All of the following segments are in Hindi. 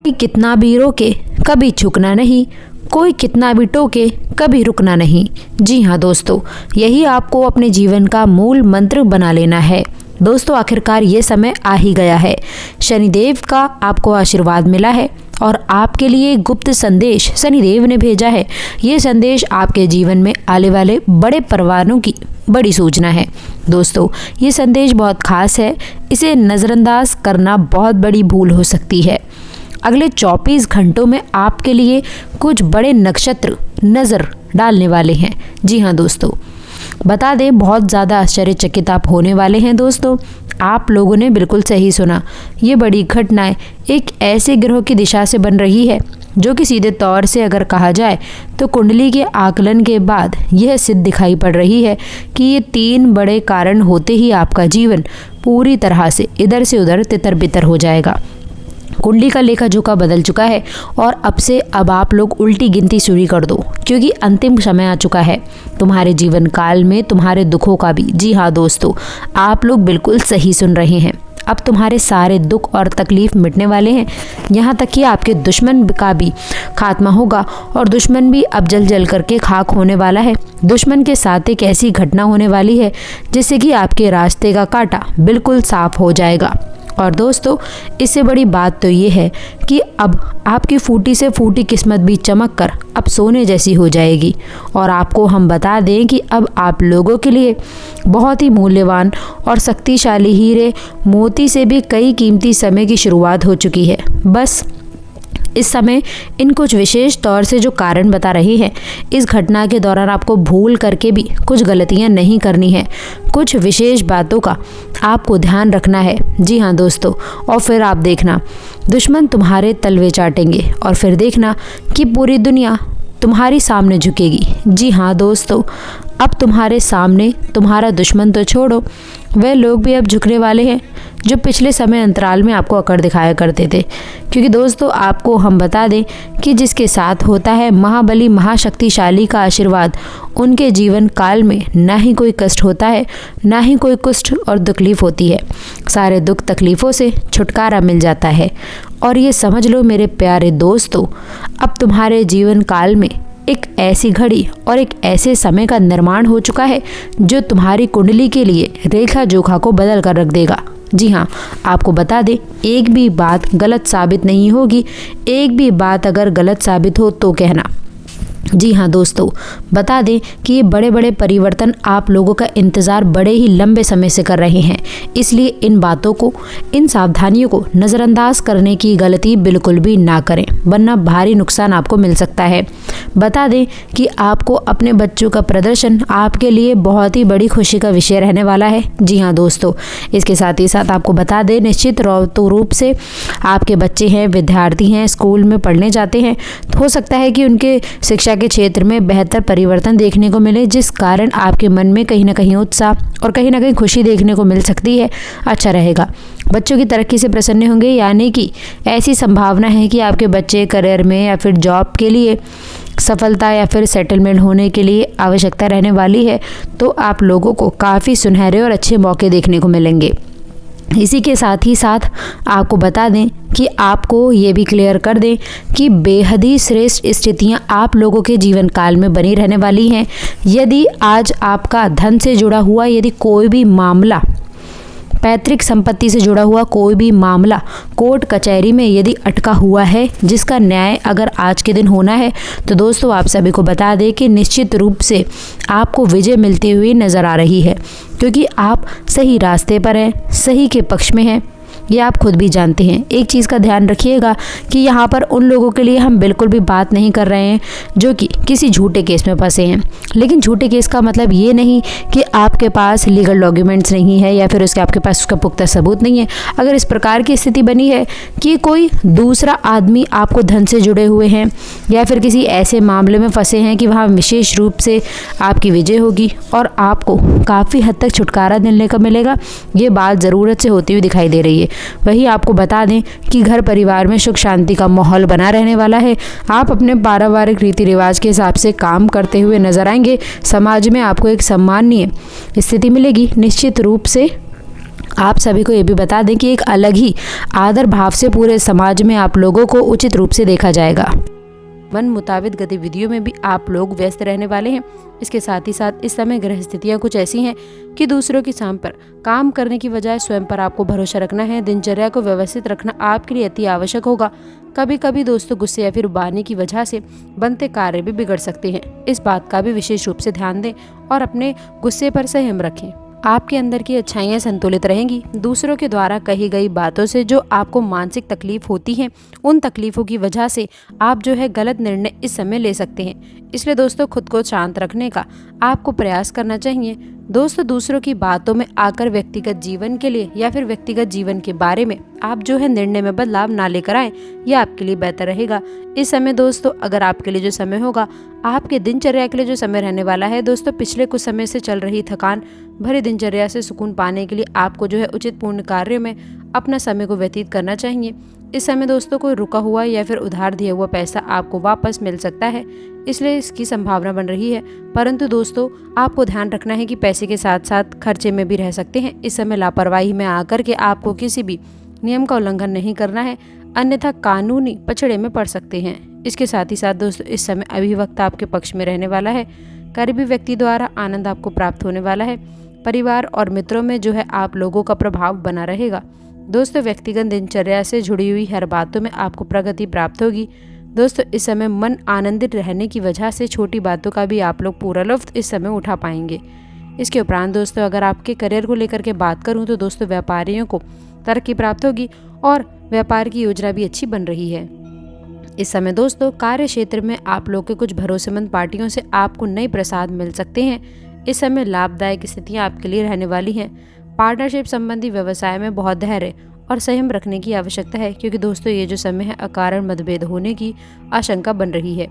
कोई कितना भी रोके कभी झुकना नहीं, कोई कितना भी टोके कभी रुकना नहीं। जी हाँ दोस्तों, यही आपको अपने जीवन का मूल मंत्र बना लेना है। दोस्तों, आखिरकार ये समय आ ही गया है। शनिदेव का आपको आशीर्वाद मिला है और आपके लिए गुप्त संदेश शनिदेव ने भेजा है। ये संदेश आपके जीवन में आने वाले बड़े परिवर्तनों की बड़ी सूचना है। दोस्तों, ये संदेश बहुत खास है, इसे नज़रअंदाज करना बहुत बड़ी भूल हो सकती है। अगले 24 घंटों में आपके लिए कुछ बड़े नक्षत्र नज़र डालने वाले हैं। जी हाँ दोस्तों, बता दें बहुत ज़्यादा आश्चर्यचकित आप होने वाले हैं। दोस्तों, आप लोगों ने बिल्कुल सही सुना। ये बड़ी घटनाएं एक ऐसे ग्रह की दिशा से बन रही है जो कि सीधे तौर से अगर कहा जाए तो कुंडली के आकलन के बाद यह सिद्ध दिखाई पड़ रही है कि ये 3 बड़े कारण होते ही आपका जीवन पूरी तरह से इधर से उधर तितर बितर हो जाएगा। कुंडली का लेखा जोखा बदल चुका है और अब आप लोग उल्टी गिनती शुरू कर दो, क्योंकि अंतिम समय आ चुका है तुम्हारे जीवन काल में, तुम्हारे दुखों का भी। जी हाँ दोस्तों, आप लोग बिल्कुल सही सुन रहे हैं। अब तुम्हारे सारे दुख और तकलीफ मिटने वाले हैं। यहाँ तक कि आपके दुश्मन का भी खात्मा होगा और दुश्मन भी अब जल जल करके खाक होने वाला है। दुश्मन के साथ एक ऐसी घटना होने वाली है जिससे कि आपके रास्ते का कांटा बिल्कुल साफ हो जाएगा। और दोस्तों, इससे बड़ी बात तो ये है कि अब आपकी फूटी से फूटी किस्मत भी चमक कर अब सोने जैसी हो जाएगी। और आपको हम बता दें कि अब आप लोगों के लिए बहुत ही मूल्यवान और शक्तिशाली हीरे मोती से भी कई कीमती समय की शुरुआत हो चुकी है। बस इस समय इन कुछ विशेष तौर से जो कारण बता रही है, इस घटना के दौरान आपको भूल करके भी कुछ गलतियां नहीं करनी है। कुछ विशेष बातों का आपको ध्यान रखना है। जी हाँ दोस्तों, और फिर आप देखना दुश्मन तुम्हारे तलवे चाटेंगे और फिर देखना कि पूरी दुनिया तुम्हारी सामने झुकेगी। जी हाँ दोस्तों, अब तुम्हारे सामने तुम्हारा दुश्मन तो छोड़ो, वह लोग भी अब झुकने वाले हैं जो पिछले समय अंतराल में आपको अकड़ दिखाया करते थे। क्योंकि दोस्तों, आपको हम बता दें कि जिसके साथ होता है महाबली महाशक्तिशाली का आशीर्वाद, उनके जीवन काल में ना ही कोई कष्ट होता है, ना ही कोई कुष्ठ और तकलीफ होती है। सारे दुख तकलीफ़ों से छुटकारा मिल जाता है। और ये समझ लो मेरे प्यारे दोस्तों, अब तुम्हारे जीवन काल में एक ऐसी घड़ी और एक ऐसे समय का निर्माण हो चुका है जो तुम्हारी कुंडली के लिए रेखा जोखा को बदल कर रख देगा। जी हाँ, आपको बता दें, एक भी बात गलत साबित नहीं होगी। एक भी बात अगर गलत साबित हो तो कहना। जी हाँ दोस्तों, बता दें कि ये बड़े बड़े परिवर्तन आप लोगों का इंतज़ार बड़े ही लंबे समय से कर रहे हैं। इसलिए इन बातों को, इन सावधानियों को नज़रअंदाज करने की गलती बिल्कुल भी ना करें, वरना भारी नुकसान आपको मिल सकता है। बता दें कि आपको अपने बच्चों का प्रदर्शन आपके लिए बहुत ही बड़ी खुशी का विषय रहने वाला है। जी हाँ दोस्तों, इसके साथ ही साथ आपको बता दें, निश्चित रूप से आपके बच्चे हैं, विद्यार्थी हैं, स्कूल में पढ़ने जाते हैं, तो हो सकता है कि उनके शिक्षा के क्षेत्र में बेहतर परिवर्तन देखने को मिले, जिस कारण आपके मन में कहीं ना कहीं उत्साह और कहीं ना कहीं खुशी देखने को मिल सकती है। अच्छा रहेगा। बच्चों की तरक्की से प्रसन्न होंगे, यानी कि ऐसी संभावना है कि आपके बच्चे करियर में या फिर जॉब के लिए सफलता या फिर सेटलमेंट होने के लिए आवश्यकता रहने वाली है। तो आप लोगों को काफ़ी सुनहरे और अच्छे मौके देखने को मिलेंगे। इसी के साथ ही साथ आपको बता दें कि आपको ये भी क्लियर कर दें कि बेहद ही श्रेष्ठ स्थितियां आप लोगों के जीवन काल में बनी रहने वाली हैं। यदि आज आपका धन से जुड़ा हुआ यदि कोई भी मामला, पैतृक संपत्ति से जुड़ा हुआ कोई भी मामला कोर्ट कचहरी में यदि अटका हुआ है, जिसका न्याय अगर आज के दिन होना है, तो दोस्तों आप सभी को बता दें कि निश्चित रूप से आपको विजय मिलती हुई नज़र आ रही है, क्योंकि आप सही रास्ते पर हैं, सही के पक्ष में हैं। ये आप खुद भी जानते हैं। एक चीज़ का ध्यान रखिएगा कि यहाँ पर उन लोगों के लिए हम बिल्कुल भी बात नहीं कर रहे हैं जो कि किसी झूठे केस में फंसे हैं। लेकिन झूठे केस का मतलब ये नहीं कि आपके पास लीगल डॉक्यूमेंट्स नहीं है या फिर आपके पास उसका पुख्ता सबूत नहीं है। अगर इस प्रकार की स्थिति बनी है कि कोई दूसरा आदमी आपको धन से जुड़े हुए हैं या फिर किसी ऐसे मामले में फंसे हैं कि वहाँ विशेष रूप से आपकी विजय होगी और आपको काफ़ी हद तक छुटकारा मिलने का मिलेगा, ये बात ज़रूरत से होती हुई दिखाई दे रही है। वही आपको बता दें कि घर परिवार में सुख शांति का माहौल बना रहने वाला है। आप अपने पारिवारिक रीति रिवाज के हिसाब से काम करते हुए नजर आएंगे। समाज में आपको एक सम्माननीय स्थिति मिलेगी। निश्चित रूप से आप सभी को ये भी बता दें कि एक अलग ही आदर भाव से पूरे समाज में आप लोगों को उचित रूप से देखा जाएगा। वन मुताबिक गतिविधियों में भी आप लोग व्यस्त रहने वाले हैं। इसके साथ ही साथ इस समय ग्रह स्थितियाँ कुछ ऐसी हैं कि दूसरों की साम पर काम करने की बजाय स्वयं पर आपको भरोसा रखना है। दिनचर्या को व्यवस्थित रखना आपके लिए अति आवश्यक होगा। कभी कभी दोस्तों गुस्से या फिर उबाने की वजह से बनते कार्य भी बिगड़ सकते हैं। इस बात का भी विशेष रूप से ध्यान दें और अपने गुस्से पर संयम रखें। आपके अंदर की अच्छाइयाँ संतुलित रहेंगी। दूसरों के द्वारा कही गई बातों से जो आपको मानसिक तकलीफ होती है, उन तकलीफों की वजह से आप जो है गलत निर्णय इस समय ले सकते हैं। इसलिए दोस्तों खुद को शांत रखने का आपको प्रयास करना चाहिए। दोस्तों दूसरों की बातों में आकर व्यक्तिगत जीवन के लिए या फिर व्यक्तिगत जीवन के बारे में आप जो है निर्णय में बदलाव ना लेकर आए, यह आपके लिए बेहतर रहेगा। इस समय दोस्तों अगर आपके लिए जो समय होगा, आपके दिनचर्या के लिए जो समय रहने वाला है दोस्तों, पिछले कुछ समय से चल रही थकान भरी दिनचर्या से सुकून पाने के लिए आपको जो है उचित पूर्ण कार्यों में अपना समय को व्यतीत करना चाहिए। इस समय दोस्तों कोई रुका हुआ या फिर उधार दिया हुआ पैसा आपको वापस मिल सकता है, इसलिए इसकी संभावना बन रही है। परंतु दोस्तों आपको ध्यान रखना है कि पैसे के साथ साथ खर्चे में भी रह सकते हैं। इस समय लापरवाही में आकर के आपको किसी भी नियम का उल्लंघन नहीं करना है, अन्यथा कानूनी पछड़े में पड़ सकते हैं। इसके साथ ही साथ दोस्तों इस समय अभिवक्त आपके पक्ष में रहने वाला है। करीबी व्यक्ति द्वारा आनंद आपको प्राप्त होने वाला है। परिवार और मित्रों में जो है आप लोगों का प्रभाव बना रहेगा। दोस्तों व्यक्तिगत दिनचर्या से जुड़ी हुई हर बातों में आपको प्रगति प्राप्त होगी। दोस्तों इस समय मन आनंदित रहने की वजह से छोटी बातों का भी आप लोग पूरा लुत्फ इस समय उठा पाएंगे। इसके उपरांत दोस्तों अगर आपके करियर को लेकर के बात करूं तो दोस्तों व्यापारियों को तरक्की प्राप्त होगी और व्यापार की योजना भी अच्छी बन रही है। इस समय दोस्तों कार्य क्षेत्र में आप लोग के कुछ भरोसेमंद पार्टियों से आपको नए प्रसाद मिल सकते हैं। इस समय लाभदायक स्थितियां आपके लिए रहने वाली हैं। पार्टनरशिप संबंधी व्यवसाय में बहुत धैर्य और संयम रखने की आवश्यकता है, क्योंकि दोस्तों ये जो समय है अकारण मतभेद होने की आशंका बन रही है।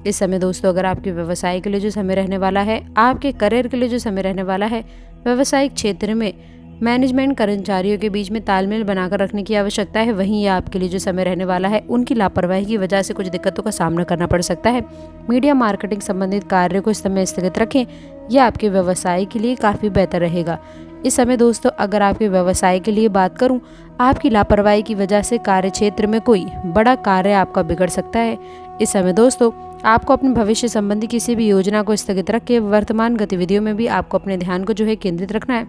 इस समय दोस्तों अगर आपके व्यवसाय के लिए जो समय रहने वाला है, आपके करियर के लिए जो समय रहने वाला है, व्यवसायिक क्षेत्र में मैनेजमेंट कर्मचारियों के बीच में तालमेल बनाकर रखने की आवश्यकता है। वहीं यह आपके लिए जो समय रहने वाला है, उनकी लापरवाही की वजह से कुछ दिक्कतों का सामना करना पड़ सकता है। मीडिया मार्केटिंग संबंधित कार्य को इस समय स्थगित रखें, यह आपके व्यवसाय के लिए काफ़ी बेहतर रहेगा। इस समय दोस्तों अगर आपके व्यवसाय के लिए बात करूं, आपकी लापरवाही की वजह से कार्य क्षेत्र में कोई बड़ा कार्य आपका बिगड़ सकता है। इस समय दोस्तों आपको अपने भविष्य संबंधी किसी भी योजना को स्थगित रख के वर्तमान गतिविधियों में भी आपको अपने ध्यान को जो है केंद्रित रखना है,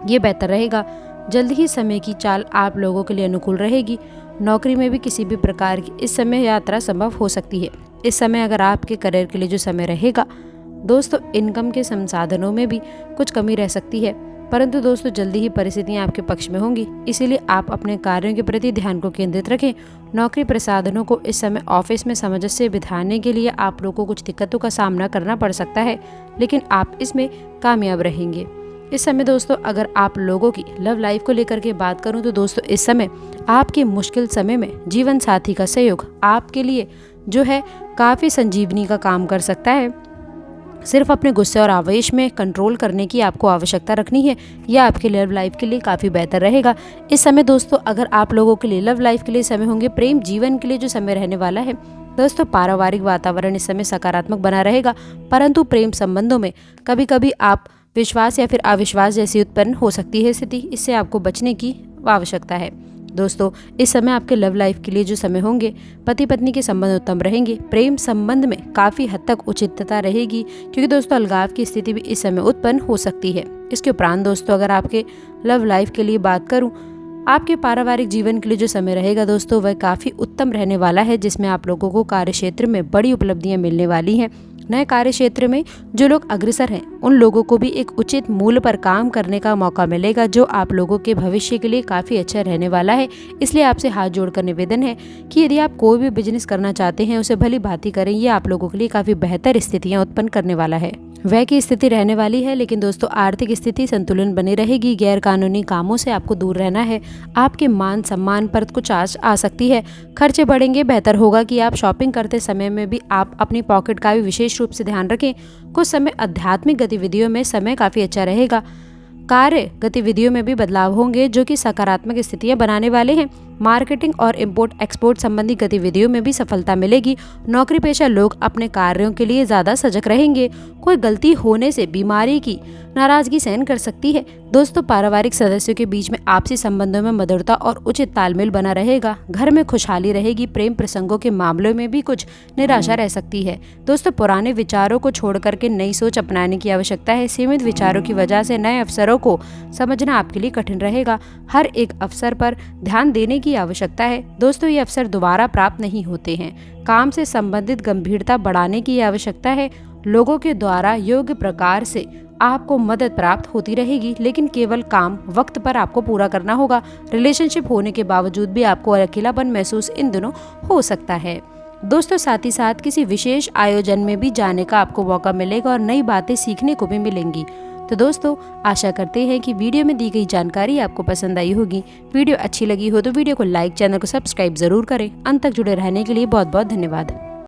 ये बेहतर रहेगा। जल्द ही समय की चाल आप लोगों के लिए अनुकूल रहेगी। नौकरी में भी किसी भी प्रकार की इस समय यात्रा संभव हो सकती है। इस समय अगर आपके करियर के लिए जो समय रहेगा दोस्तों, इनकम के संसाधनों में भी कुछ कमी रह सकती है, परंतु दोस्तों जल्दी ही परिस्थितियां आपके पक्ष में होंगी, इसीलिए आप अपने कार्यों के प्रति ध्यान को केंद्रित रखें। नौकरी प्रसाधनों को इस समय ऑफिस में सामंजस्य बिठाने के लिए आप लोगों को कुछ दिक्कतों का सामना करना पड़ सकता है, लेकिन आप इसमें कामयाब रहेंगे। इस समय दोस्तों अगर आप लोगों की लव लाइफ को लेकर के बात करूं तो दोस्तों इस समय आपके मुश्किल समय में जीवन साथी का सहयोग आपके लिए जो है काफ़ी संजीवनी का काम कर सकता है। सिर्फ अपने गुस्से और आवेश में कंट्रोल करने की आपको आवश्यकता रखनी है, यह आपके लव लाइफ के लिए काफ़ी बेहतर रहेगा। इस समय दोस्तों अगर आप लोगों के लिए लव लाइफ के लिए समय होंगे, प्रेम जीवन के लिए जो समय रहने वाला है दोस्तों, पारिवारिक वातावरण इस समय सकारात्मक बना रहेगा, परंतु प्रेम संबंधों में कभी कभी आप विश्वास या फिर अविश्वास जैसी उत्पन्न हो सकती है स्थिति, इससे आपको बचने की आवश्यकता है। दोस्तों इस समय आपके लव लाइफ के लिए जो समय होंगे, पति पत्नी के संबंध उत्तम रहेंगे। प्रेम संबंध में काफ़ी हद तक उचितता रहेगी, क्योंकि दोस्तों अलगाव की स्थिति भी इस समय उत्पन्न हो सकती है। इसके उपरांत दोस्तों अगर आपके लव लाइफ के लिए बात करूं, आपके पारिवारिक जीवन के लिए जो समय रहेगा दोस्तों, वह काफ़ी उत्तम रहने वाला है, जिसमें आप लोगों को कार्य क्षेत्र में बड़ी उपलब्धियां मिलने वाली हैं। नए कार्य क्षेत्र में जो लोग अग्रसर हैं, उन लोगों को भी एक उचित मूल्य पर काम करने का मौका मिलेगा, जो आप लोगों के भविष्य के लिए काफ़ी अच्छा रहने वाला है। इसलिए आपसे हाथ जोड़कर निवेदन है कि यदि आप कोई भी बिजनेस करना चाहते हैं, उसे भली भांति करें। ये आप लोगों के लिए काफ़ी बेहतर स्थितियाँ उत्पन्न करने वाला है। वह की स्थिति रहने वाली है, लेकिन दोस्तों आर्थिक स्थिति संतुलन बनी रहेगी। गैर कानूनी कामों से आपको दूर रहना है। आपके मान सम्मान पर कुछ आँच आ सकती है, खर्चे बढ़ेंगे। बेहतर होगा कि आप शॉपिंग करते समय में भी आप अपनी पॉकेट का भी विशेष रूप से ध्यान रखें। कुछ समय आध्यात्मिक गतिविधियों में समय काफ़ी अच्छा रहेगा। कार्य गतिविधियों में भी बदलाव होंगे, जो कि सकारात्मक स्थितियां बनाने वाले हैं। मार्केटिंग और इंपोर्ट एक्सपोर्ट संबंधी गतिविधियों में भी सफलता मिलेगी। नौकरी पेशा लोग अपने कार्यों के लिए ज्यादा सजग रहेंगे। कोई गलती होने से बीमारी की नाराजगी सहन कर सकती है। दोस्तों, पारिवारिक सदस्यों के बीच में आपसी संबंधों में मधुरता और उचित तालमेल बना रहेगा। घर में खुशहाली रहेगी। प्रेम प्रसंगों के मामलों में भी कुछ निराशा रह सकती है। दोस्तों, पुराने विचारों को छोड़ करके नई सोच अपनाने की आवश्यकता है। सीमित विचारों की वजह से नए अवसरों को समझना आपके लिए कठिन रहेगा। हर एक अवसर पर ध्यान देने की आवश्यकता है। दोस्तों, ये अवसर दोबारा प्राप्त नहीं होते हैं। काम से संबंधित गंभीरता बढ़ाने की आवश्यकता है। लोगों के द्वारा योग्य प्रकार से आपको मदद प्राप्त होती रहेगी, लेकिन केवल काम वक्त पर आपको पूरा करना होगा। रिलेशनशिप होने के बावजूद भी आपको अकेलापन महसूस इन दिनों हो सकता है। दोस्तों, साथ ही साथ किसी विशेष आयोजन में भी जाने का आपको मौका मिलेगा और नई बातें सीखने को भी मिलेंगी। तो दोस्तों, आशा करते हैं कि वीडियो में दी गई जानकारी आपको पसंद आई होगी। वीडियो अच्छी लगी हो तो वीडियो को लाइक, चैनल को सब्सक्राइब जरूर करें। अंत तक जुड़े रहने के लिए बहुत बहुत धन्यवाद।